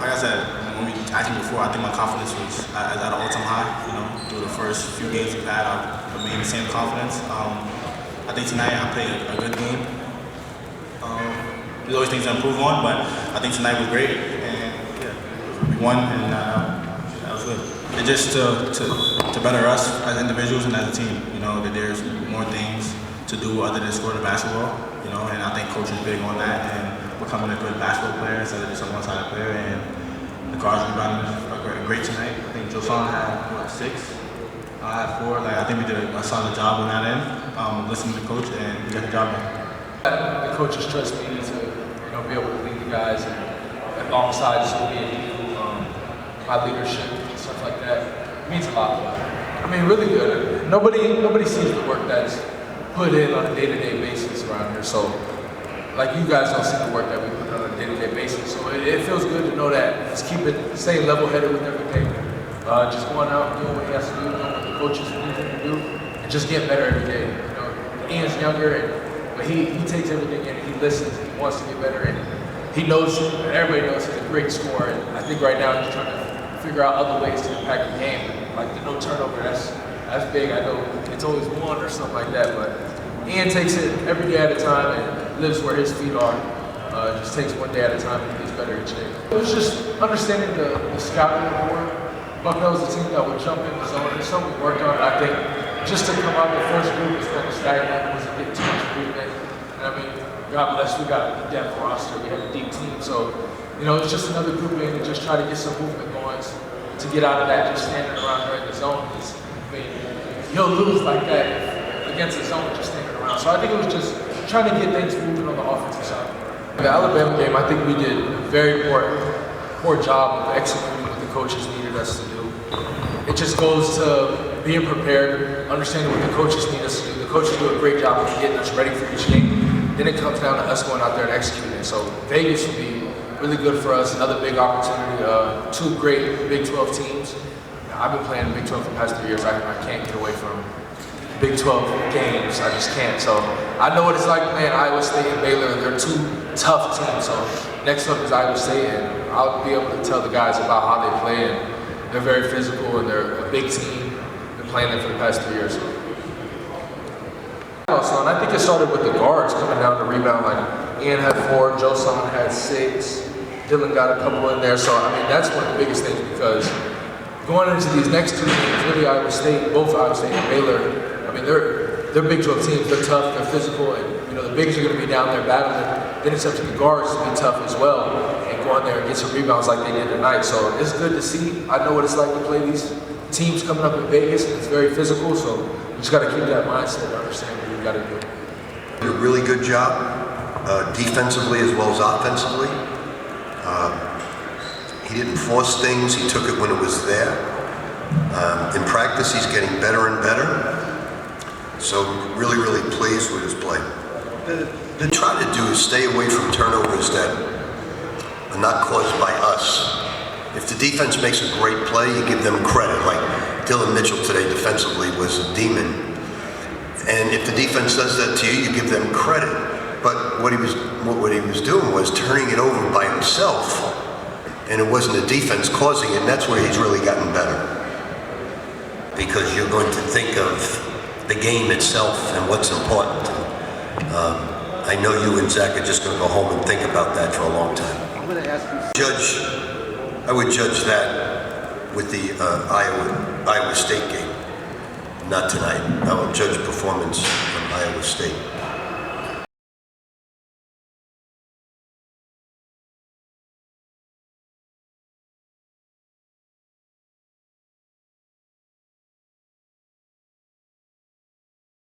like I said, when we acted before, I think my confidence was at an all-time high. You know, through the first few games we've had, I've remained the same confidence. I think tonight I played a good game. There's always things to improve on, but I think tonight was great, and yeah, we won, and that was good. It's just to better us as individuals and as a team. You know, that there's more things to do other than score the basketball. You know, and I think coach is big on that, and becoming a good basketball player instead of just a one-sided player. And the guards rebounded great tonight. I think Josan had 6. I had 4. Like, I think we did a solid job on that end. Listening to the coach, and we got the job done. The coaches trust me to be able to lead the guys and alongside just being my leadership and stuff like that. It means a lot. I mean, really good. Nobody sees the work that's put in on a day-to-day basis around here. So, like, you guys don't see the work that we put on a day-to-day basis. So it feels good to know that just staying level-headed with everything. Just going out and doing what he has to do, doing what the coaches need him to do, and just getting better every day. You know, Ian's younger, but he takes everything in. He listens. He wants to get better, and he knows. And everybody knows he's a great scorer. And I think right now he's trying to figure out other ways to impact the game. Like the no turnover, that's big. I know it's always one or something like that, but Ian takes it every day at a time and lives where his feet are. Just takes one day at a time and he gets better each day. It was just understanding the scouting report. Bucknell was a team that would jump in the zone. It's something we worked on. I think just to come out the first group was kind of stagnant. It was a bit too much movement. And I mean, God bless, we got a depth roster. We have a deep team. So, it's just another group in and just try to get some movement going to get out of that, just standing around there in the zone. I mean, you'll lose like that against the zone just standing around. So I think it was just trying to get things moving on the offensive side. The Alabama game, I think we did a very poor job of executing what the coaches needed us to do. It just goes to being prepared, understanding what the coaches need us to do. The coaches do a great job of getting us ready for each game. Then it comes down to us going out there and executing it. So Vegas will be really good for us, another big opportunity. 2 great Big 12 teams. I've been playing Big 12 for the past 3 years. I can't get away from Big 12 games. I just can't. So I know what it's like playing Iowa State and Baylor. They're 2 tough teams. So next up is Iowa State, and I'll be able to tell the guys about how they play. And they're very physical, and they're a big team. Been playing them for the past 3 years. So, and I think it started with the guards coming down to rebound. Like Ian had 4, Josan had 6, Dillon got a couple in there. So I mean, that's one of the biggest things because going into these next 2 teams, really Iowa State, both Iowa State and Baylor. I mean, they're Big 12 teams. They're tough. They're physical, and the bigs are going to be down there battling. Then it's up to the guards to be tough as well and go in there and get some rebounds like they did tonight. So it's good to see. I know what it's like to play these teams coming up in Vegas, and it's very physical. So you just got to keep that mindset and understand what you got to do. Did a really good job, defensively as well as offensively. He didn't force things. He took it when it was there. In practice, he's getting better and better. So really, really pleased with his play. The try to do is stay away from turnovers that are not caused by us. If the defense makes a great play, you give them credit. Like Dillon Mitchell today defensively was a demon. And if the defense does that to you, you give them credit. But what he was doing was turning it over by himself. And it wasn't the defense causing it, and that's where he's really gotten better. Because you're going to think of the game itself and what's important. I know you and Zach are just going to go home and think about that for a long time. I'm going to ask you. I would judge that with the Iowa State game, not tonight. I would judge performance from Iowa State.